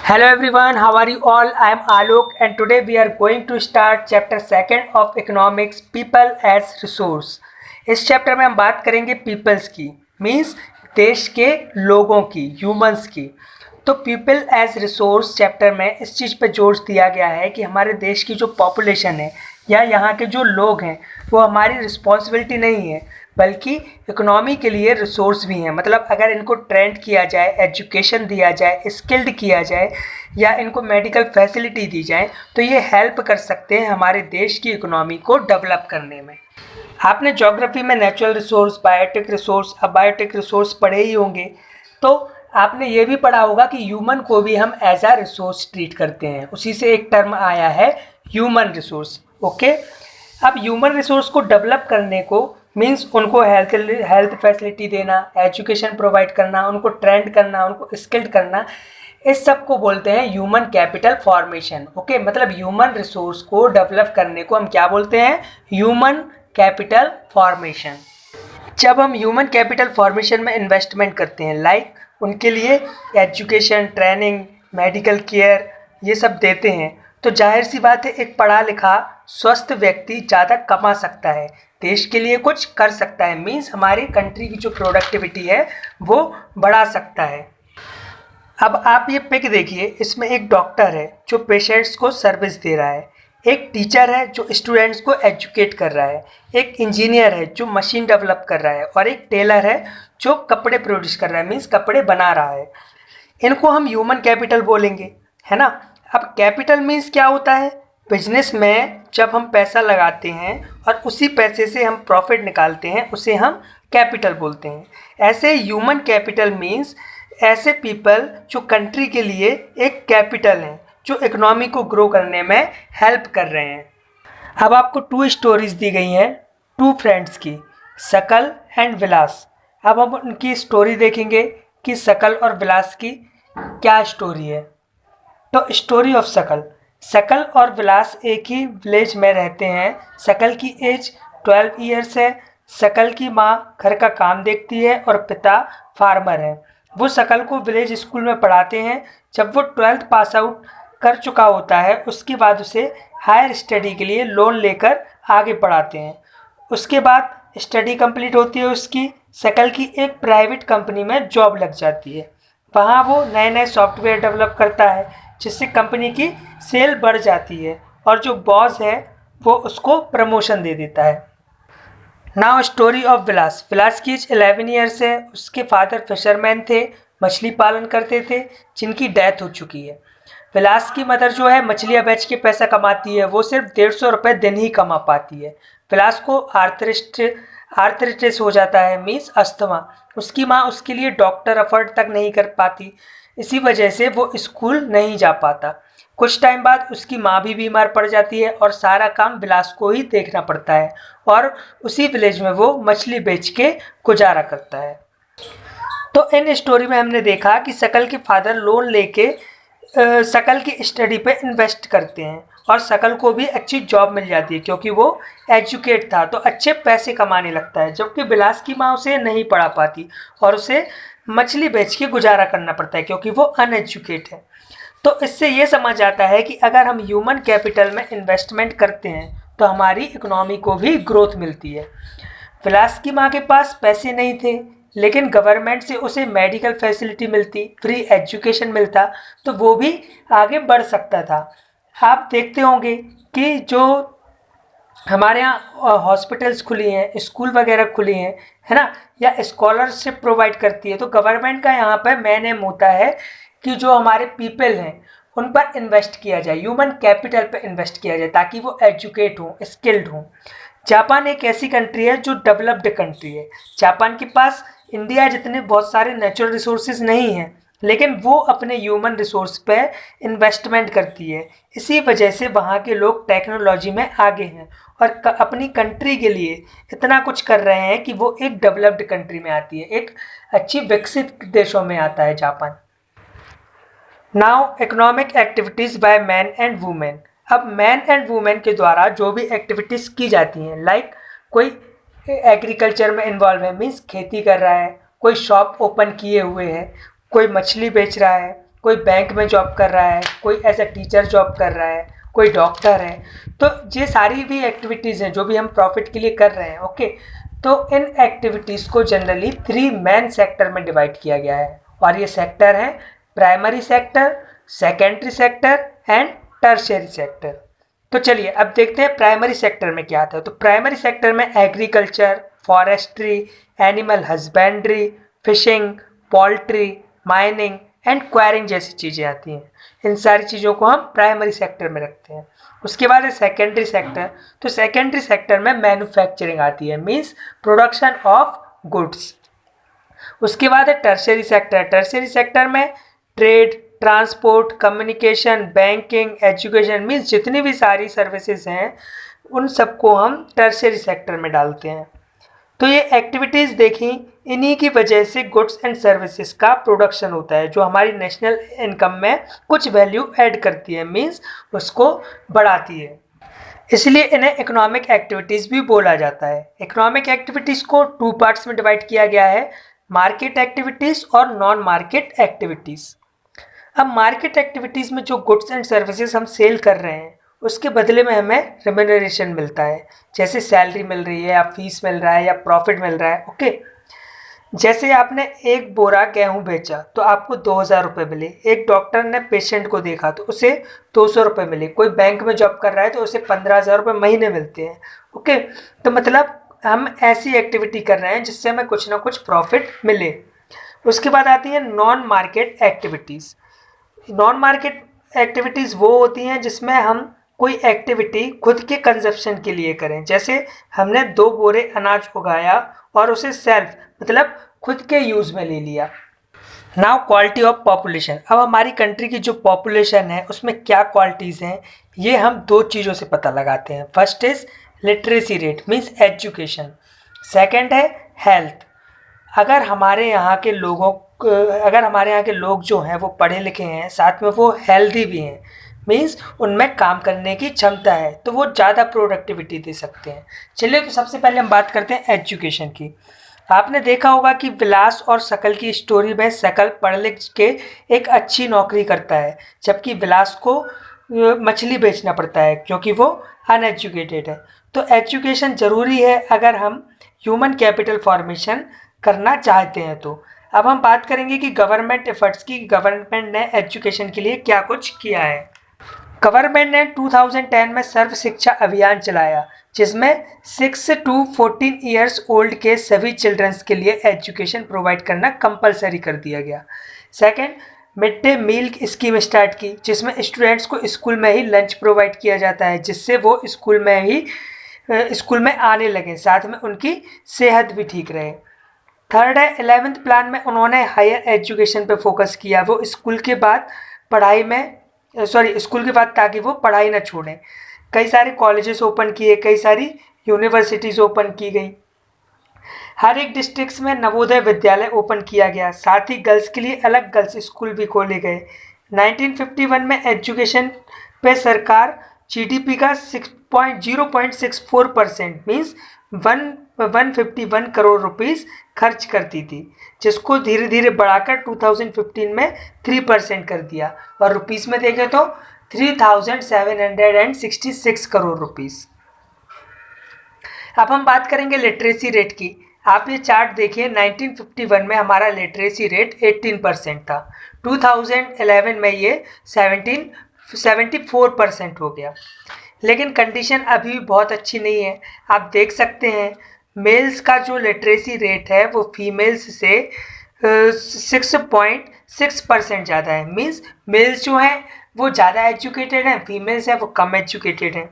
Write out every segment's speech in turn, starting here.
Hello everyone, how are you all? I am Alok and today we are going to start chapter 2 of economics, people as resource. इस chapter में हम बात करेंगे peoples की, means देश के लोगों की, ह्यूमंस की। तो पीपल एज रिसोर्स चैप्टर में इस चीज़ पे जोर दिया गया है कि हमारे देश की जो पॉपुलेशन है या यहाँ के जो लोग हैं वो हमारी रिस्पॉन्सिबिलिटी नहीं है, बल्कि इकोनॉमी के लिए रिसोर्स भी हैं। मतलब अगर इनको ट्रेंड किया जाए, एजुकेशन दिया जाए, स्किल्ड किया जाए या इनको मेडिकल फैसिलिटी दी जाए तो ये हेल्प कर सकते हैं हमारे देश की इकोनॉमी को डेवलप करने में। आपने ज्योग्राफी में नेचुरल रिसोर्स, बायोटिक रिसोर्स पढ़े ही होंगे। तो आपने ये भी पढ़ा होगा कि ह्यूमन को भी हम एज अ रिसोर्स ट्रीट करते हैं, उसी से एक टर्म आया है ह्यूमन रिसोर्स। ओके, अब ह्यूमन रिसोर्स को डेवलप करने को मीन्स उनको हेल्थ फैसिलिटी देना, एजुकेशन प्रोवाइड करना, उनको ट्रेंड करना, उनको स्किल्ड करना, इस सब को बोलते हैं ह्यूमन कैपिटल फॉर्मेशन। ओके, मतलब ह्यूमन रिसोर्स को डेवलप करने को हम क्या बोलते हैं? Human capital formation. जब हम ह्यूमन कैपिटल फॉर्मेशन में इन्वेस्टमेंट करते हैं, लाइक उनके लिए एजुकेशन, ट्रेनिंग, मेडिकल केयर ये सब देते हैं, तो जाहिर सी बात है एक पढ़ा लिखा स्वस्थ व्यक्ति ज़्यादा कमा सकता है, देश के लिए कुछ कर सकता है, मीन्स हमारी कंट्री की जो प्रोडक्टिविटी है वो बढ़ा सकता है। अब आप ये पिक देखिए, इसमें एक डॉक्टर है जो पेशेंट्स को सर्विस दे रहा है, एक टीचर है जो स्टूडेंट्स को एजुकेट कर रहा है, एक इंजीनियर है जो मशीन डेवलप कर रहा है और एक टेलर है जो कपड़े प्रोड्यूस कर रहा है, मीन्स कपड़े बना रहा है। इनको हम ह्यूमन कैपिटल बोलेंगे, है ना। अब कैपिटल मीन्स क्या होता है? बिजनेस में जब हम पैसा लगाते हैं और उसी पैसे से हम प्रॉफिट निकालते हैं, उसे हम कैपिटल बोलते हैं। ऐसे ह्यूमन कैपिटल मीन्स ऐसे पीपल जो कंट्री के लिए एक कैपिटल हैं, जो इकोनॉमी को ग्रो करने में हेल्प कर रहे हैं। अब आपको 2 स्टोरीज दी गई हैं 2 फ्रेंड्स की, शकल एंड विलास। अब हम उनकी स्टोरी देखेंगे कि शकल और विलास की क्या स्टोरी है। तो स्टोरी ऑफ शकल और विलास एक ही विलेज में रहते हैं। शकल की एज 12 ईयर्स है। शकल की माँ घर का काम देखती है और पिता फार्मर है। वो शकल को विलेज स्कूल में पढ़ाते हैं। जब वो 12th पास आउट कर चुका होता है, उसके बाद उसे हायर स्टडी के लिए लोन लेकर आगे पढ़ाते हैं। उसके बाद स्टडी कंप्लीट होती है उसकी, शकल की एक प्राइवेट कंपनी में जॉब लग जाती है। वहाँ वो नए नए सॉफ्टवेयर डेवलप करता है, जिससे कंपनी की सेल बढ़ जाती है और जो बॉस है वो उसको प्रमोशन दे देता है। नाउ स्टोरी ऑफ विलास की एज 11 ईयर्स है। उसके फादर फिशरमैन थे, मछली पालन करते थे, जिनकी डेथ हो चुकी है। विलास की मदर जो है मछलियाँ बेच के पैसा कमाती है, वो सिर्फ 150 रुपये दिन ही कमा पाती है। विलास को आर्थराइटिस हो जाता है, मीन्स अस्थमा। उसकी माँ उसके लिए डॉक्टर अफोर्ड तक नहीं कर पाती, इसी वजह से वो स्कूल नहीं जा पाता। कुछ टाइम बाद उसकी माँ भी बीमार पड़ जाती है और सारा काम विलास को ही देखना पड़ता है और उसी विलेज में वो मछली बेच के गुजारा करता है। तो इन स्टोरी में हमने देखा कि शकल के फादर लोन लेके शकल की स्टडी पे इन्वेस्ट करते हैं और शकल को भी अच्छी जॉब मिल जाती है क्योंकि वो एजुकेट था, तो अच्छे पैसे कमाने लगता है। जबकि विलास की माँ उसे नहीं पढ़ा पाती और उसे मछली बेच के गुजारा करना पड़ता है क्योंकि वो अनएजुकेट है। तो इससे ये समझ आता है कि अगर हम ह्यूमन कैपिटल में इन्वेस्टमेंट करते हैं तो हमारी इकोनॉमी को भी ग्रोथ मिलती है। विलास की माँ के पास पैसे नहीं थे, लेकिन गवर्नमेंट से उसे मेडिकल फैसिलिटी मिलती, फ्री एजुकेशन मिलता, तो वो भी आगे बढ़ सकता था। आप देखते होंगे कि जो हमारे यहाँ हॉस्पिटल्स खुली हैं, स्कूल वगैरह खुली हैं, है ना, या स्कॉलरशिप प्रोवाइड करती है, तो गवर्नमेंट का यहाँ पर मेन एम होता है कि जो हमारे पीपल हैं उन पर इन्वेस्ट किया जाए, ह्यूमन कैपिटल पर इन्वेस्ट किया जाए ताकि वो एजुकेट हों, स्किल्ड हों। जापान एक ऐसी कंट्री है जो डेवलप्ड कंट्री है। जापान के पास इंडिया जितने बहुत सारे नेचुरल रिसोर्सेज नहीं हैं, लेकिन वो अपने ह्यूमन रिसोर्स पे इन्वेस्टमेंट करती है। इसी वजह से वहाँ के लोग टेक्नोलॉजी में आगे हैं और अपनी कंट्री के लिए इतना कुछ कर रहे हैं कि वो एक डेवलप्ड कंट्री में आती है, एक अच्छी विकसित देशों में आता है Japan. Now economic activities by man and women. अब मैन एंड वुमेन के द्वारा जो भी एक्टिविटीज़ की जाती हैं, लाइक कोई एग्रीकल्चर में इन्वॉल्व है, मीन्स खेती कर रहा है, कोई शॉप ओपन किए हुए है, कोई मछली बेच रहा है, कोई बैंक में जॉब कर रहा है, कोई एज अ टीचर जॉब कर रहा है, कोई डॉक्टर है। तो ये सारी भी एक्टिविटीज़ हैं जो भी हम प्रॉफिट के लिए कर रहे हैं। ओके, तो इन एक्टिविटीज़ को जनरली 3 मेन सेक्टर में डिवाइड किया गया है, और ये सेक्टर हैं primary sector, secondary sector and tertiary sector. तो चलिए अब देखते हैं प्राइमरी सेक्टर में क्या आता है। तो प्राइमरी सेक्टर में agriculture, forestry, animal husbandry, fishing, poultry, mining and enquiring जैसी चीज़ें आती हैं। इन सारी चीज़ों को हम प्राइमरी सेक्टर में रखते हैं। उसके बाद है सेकेंडरी सेक्टर। तो सेकेंडरी सेक्टर में मैन्युफैक्चरिंग आती है, मीन्स प्रोडक्शन ऑफ गुड्स। उसके बाद है टर्शियरी सेक्टर। टर्शियरी सेक्टर में trade, transport, communication, banking, education, means जितनी भी सारी सर्विसेज हैं उन सबको हम टर्शियरी सेक्टर में डालते हैं। तो ये एक्टिविटीज़ देखी, इन्हीं की वजह से गुड्स एंड सर्विसेज का प्रोडक्शन होता है जो हमारी नेशनल इनकम में कुछ वैल्यू ऐड करती है, मीन्स उसको बढ़ाती है। इसलिए इन्हें इकोनॉमिक एक्टिविटीज़ भी बोला जाता है। इकोनॉमिक एक्टिविटीज़ को 2 पार्ट्स में डिवाइड किया गया है, मार्केट एक्टिविटीज़ और नॉन मार्केट एक्टिविटीज़। अब मार्केट एक्टिविटीज़ में जो गुड्स एंड सर्विसेज हम सेल कर रहे हैं उसके बदले में हमें रेम्यूनरेशन मिलता है, जैसे सैलरी मिल रही है या फीस मिल रहा है या प्रॉफिट मिल रहा है। ओके, जैसे आपने एक बोरा गेहूँ बेचा तो आपको 2000 रुपये मिले, एक डॉक्टर ने पेशेंट को देखा तो उसे 200 रुपये मिले, कोई बैंक में जॉब कर रहा है तो उसे 15,000 रुपये महीने मिलते हैं। ओके, तो मतलब हम ऐसी एक्टिविटी कर रहे हैं जिससे हमें कुछ ना कुछ प्रॉफिट मिले। उसके बाद आती है non market activities. Non market activities वो होती हैं जिसमें हम कोई एक्टिविटी खुद के कंजप्शन के लिए करें, जैसे हमने 2 बोरे अनाज उगाया और उसे सेल्फ मतलब खुद के यूज़ में ले लिया। Now quality of population. अब हमारी कंट्री की जो पॉपुलेशन है उसमें क्या क्वालिटीज़ हैं ये हम 2 चीज़ों से पता लगाते हैं। First is literacy rate, means education. Second है हेल्थ। अगर हमारे यहाँ के लोग जो हैं वो पढ़े लिखे हैं, साथ में वो हेल्दी भी हैं, मीन्स उनमें काम करने की क्षमता है, तो वो ज़्यादा प्रोडक्टिविटी दे सकते हैं। चलिए तो सबसे पहले हम बात करते हैं एजुकेशन की। आपने देखा होगा कि विलास और शकल की स्टोरी में शकल पढ़ लिख के एक अच्छी नौकरी करता है, जबकि विलास को मछली बेचना पड़ता है क्योंकि वो अनएजुकेटेड है। तो एजुकेशन ज़रूरी है अगर हम ह्यूमन कैपिटल फॉर्मेशन करना चाहते हैं। तो अब हम बात करेंगे कि गवर्नमेंट एफर्ट्स की, गवर्नमेंट ने एजुकेशन के लिए क्या कुछ किया है। गवर्नमेंट ने 2010 में सर्व शिक्षा अभियान चलाया जिसमें 6 to 14 ईयर्स ओल्ड के सभी चिल्ड्रंस के लिए एजुकेशन प्रोवाइड करना कंपलसरी कर दिया गया। Second, mid day meal scheme start की जिसमें स्टूडेंट्स को स्कूल में ही लंच प्रोवाइड किया जाता है, जिससे वो स्कूल में आने लगें, साथ में उनकी सेहत भी ठीक रहे। थर्ड है 11th प्लान में उन्होंने हायर एजुकेशन पे फोकस किया, वो स्कूल के बाद ताकि वो पढ़ाई ना छोड़ें। कई सारे कॉलेजेस ओपन किए, कई सारी यूनिवर्सिटीज़ ओपन की गई। हर एक डिस्ट्रिक्ट्स में नवोदय विद्यालय ओपन किया गया, साथ ही गर्ल्स के लिए अलग गर्ल्स स्कूल भी खोले गए। 1951 में एजुकेशन पे सरकार जीडीपी का 0.64% मीन्स 151 करोड़ रुपीस खर्च करती थी, जिसको धीरे धीरे बढ़ाकर 2015 में 3% कर दिया, और रुपीस में देखें तो 3,766 करोड़ रुपीस। अब हम बात करेंगे लिटरेसी रेट की। आप ये चार्ट देखिए, 1951 में हमारा लिटरेसी रेट 18% था, 2011 में ये 74% हो गया। लेकिन कंडीशन अभी भी बहुत अच्छी नहीं है। आप देख सकते हैं मेल्स का जो लिटरेसी रेट है वो फीमेल्स से 6.6% ज़्यादा है, मीन्स मेल्स जो हैं वो ज़्यादा एजुकेटेड हैं, फीमेल्स हैं वो कम एजुकेटेड हैं।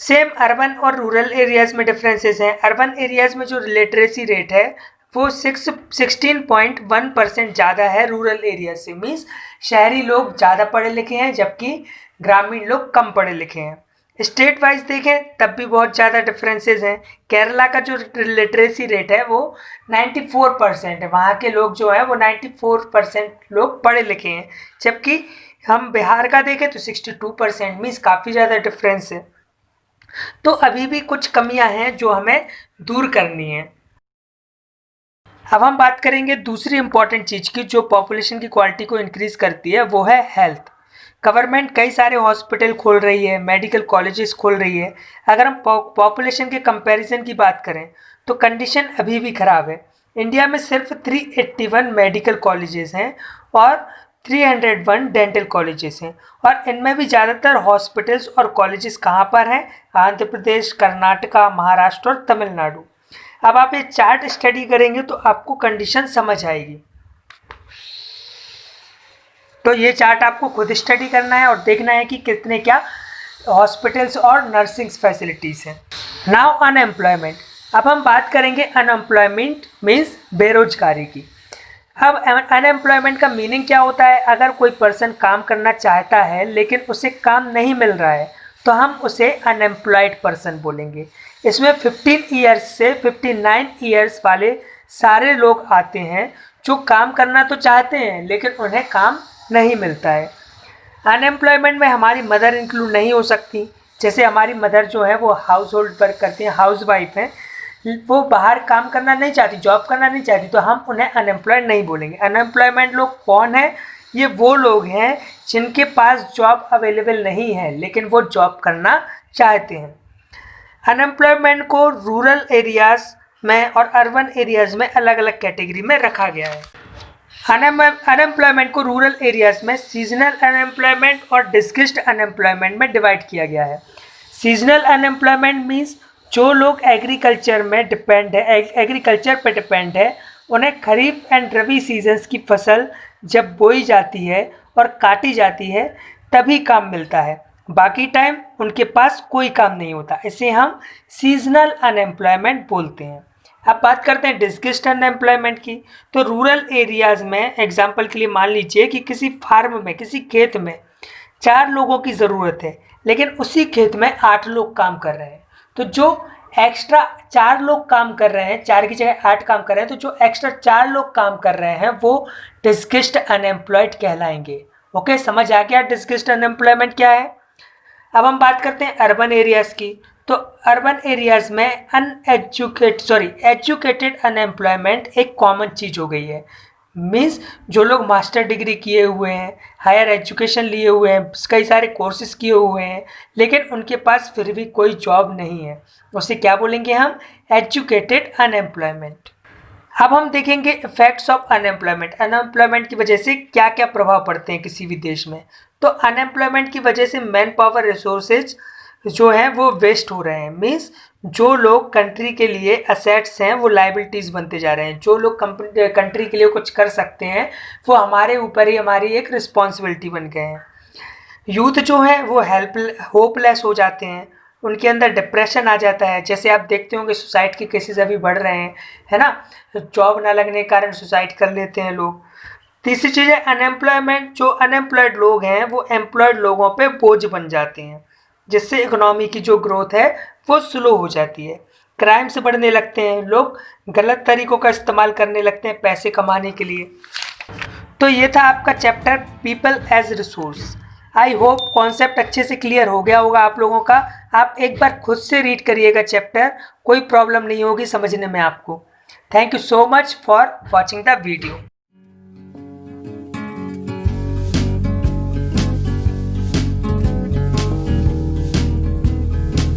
सेम अर्बन और रूरल एरियाज़ में डिफरेंसेस हैं। अर्बन एरियाज़ में जो लिटरेसी रेट है वो 16.1% ज़्यादा है रूरल एरिया से, मीन्स शहरी लोग ज़्यादा पढ़े लिखे हैं जबकि ग्रामीण लोग कम पढ़े लिखे हैं। स्टेट वाइज देखें तब भी बहुत ज़्यादा डिफरेंसेस हैं। केरला का जो लिटरेसी रेट है वो 94% है, वहाँ के लोग जो हैं वो 94% लोग पढ़े लिखे हैं, जबकि हम बिहार का देखें तो 62%, मीन्स काफ़ी ज़्यादा डिफरेंस है। तो अभी भी कुछ कमियां हैं जो हमें दूर करनी है। अब हम बात करेंगे दूसरी इंपॉर्टेंट चीज़ की जो पॉपुलेशन की क्वालिटी को इंक्रीज करती है, वो है हेल्थ। गवर्नमेंट कई सारे हॉस्पिटल खोल रही है, मेडिकल कॉलेजेस खोल रही है। अगर हम पॉपुलेशन के कंपैरिजन की बात करें तो कंडीशन अभी भी ख़राब है। इंडिया में सिर्फ 381 मेडिकल कॉलेजेस हैं और 301 डेंटल कॉलेजेस हैं, और इनमें भी ज़्यादातर हॉस्पिटल्स और कॉलेजेस कहाँ पर हैं? आंध्र प्रदेश, कर्नाटका, महाराष्ट्र और तमिलनाडु। अब आप ये चार्ट स्टडी करेंगे तो आपको कंडीशन समझ आएगी। तो ये चार्ट आपको खुद स्टडी करना है और देखना है कि कितने क्या हॉस्पिटल्स और नर्सिंग फैसिलिटीज़ हैं। Now unemployment. अब हम बात करेंगे अनएम्प्लॉयमेंट मीन्स बेरोजगारी की। अब अनएम्प्लॉयमेंट का मीनिंग क्या होता है? अगर कोई पर्सन काम करना चाहता है लेकिन उसे काम नहीं मिल रहा है तो हम उसे अनएम्प्लॉयड पर्सन बोलेंगे। इसमें 15 ईयर्स से 59 ईयर्स वाले सारे लोग आते हैं जो काम करना तो चाहते हैं लेकिन उन्हें काम नहीं मिलता है। अनएम्प्लॉयमेंट में हमारी मदर इंक्लूड नहीं हो सकती। जैसे हमारी मदर जो है वो हाउस होल्ड वर्क करती हैं, हाउस वाइफ हैं, वो बाहर काम करना नहीं चाहती, जॉब करना नहीं चाहती, तो हम उन्हें अनएम्प्लॉयड नहीं बोलेंगे। अनएम्प्लॉयमेंट लोग कौन है? ये वो लोग हैं जिनके पास जॉब अवेलेबल नहीं है लेकिन वो जॉब करना चाहते हैं। अनएम्प्लॉयमेंट को रूरल एरियाज़ में और अर्बन एरियाज़ में अलग अलग कैटेगरी में रखा गया है। अनएम्प्लॉयमेंट को रूरल एरियाज़ में सीजनल अनएम्प्लॉयमेंट और डिस्क्रिस्ड अनएम्प्लॉयमेंट में डिवाइड किया गया है। सीजनल अनएम्प्लॉयमेंट मीन्स जो लोग एग्रीकल्चर में डिपेंड है, एग्रीकल्चर पर डिपेंड है, उन्हें खरीफ एंड रबी सीजन्स की फसल जब बोई जाती है और काटी जाती है तभी काम मिलता है, बाकी टाइम उनके पास कोई काम नहीं होता। इसे हम सीजनल अनएम्प्लॉयमेंट बोलते हैं। अब बात करते हैं डिस्क्रिस्ड अनएम्प्लॉयमेंट की। तो रूरल एरियाज़ में एग्जांपल के लिए मान लीजिए कि किसी फार्म में, किसी खेत में 4 लोगों की ज़रूरत है लेकिन उसी खेत में 8 लोग काम कर रहे हैं, तो जो एक्स्ट्रा 4 लोग काम कर रहे हैं, 4 की जगह 8 काम कर रहे हैं, तो जो एक्स्ट्रा 4 लोग काम कर रहे हैं वो डिस्क्रिस्ड अनएम्प्लॉयड कहलाएंगे। ओके, समझ आ गया डिस्क्रिस्ड अनएम्प्लॉयमेंट क्या है। अब हम बात करते हैं अर्बन एरियाज़ की। तो अर्बन एरियाज़ में एजुकेटेड अनएम्प्लॉयमेंट एक कॉमन चीज़ हो गई है। मीन्स जो लोग मास्टर डिग्री किए हुए हैं, हायर एजुकेशन लिए हुए हैं, कई सारे कोर्सेज किए हुए हैं लेकिन उनके पास फिर भी कोई जॉब नहीं है, उसे क्या बोलेंगे हम? Educated unemployment. अब हम देखेंगे इफेक्ट्स ऑफ अनएम्प्लॉयमेंट। अनएम्प्लॉयमेंट की वजह से क्या क्या प्रभाव पड़ते हैं किसी भी देश में। तो अनएम्प्लॉयमेंट की वजह से मैन पावर रिसोर्सेज जो हैं वो वेस्ट हो रहे हैं। मीन्स जो लोग कंट्री के लिए असेट्स हैं वो लाइबिलिटीज़ बनते जा रहे हैं। जो लोग कंट्री के लिए कुछ कर सकते हैं वो हमारे ऊपर ही हमारी एक रिस्पॉन्सिबिलिटी बन गए हैं। यूथ जो है वो होपलेस हो जाते हैं, उनके अंदर डिप्रेशन आ जाता है। जैसे आप देखते होंगे सुसाइड के केसेस अभी बढ़ रहे हैं, है ना। जॉब ना लगने के कारण सुसाइड कर लेते हैं लोग। तीसरी चीज़ है अनएम्प्लॉयमेंट। जो अनएम्प्लॉयड लोग हैं वो एम्प्लॉयड लोगों पे बोझ बन जाते हैं, जिससे इकोनॉमी की जो ग्रोथ है वो स्लो हो जाती है। क्राइम्स बढ़ने लगते हैं, लोग गलत तरीक़ों का इस्तेमाल करने लगते हैं पैसे कमाने के लिए। तो ये था आपका chapter people as resource. I hope concept अच्छे से क्लियर हो गया होगा आप लोगों का। आप एक बार खुद से रीड करिएगा चैप्टर, कोई प्रॉब्लम नहीं होगी समझने में आपको। Thank you so much for watching the video.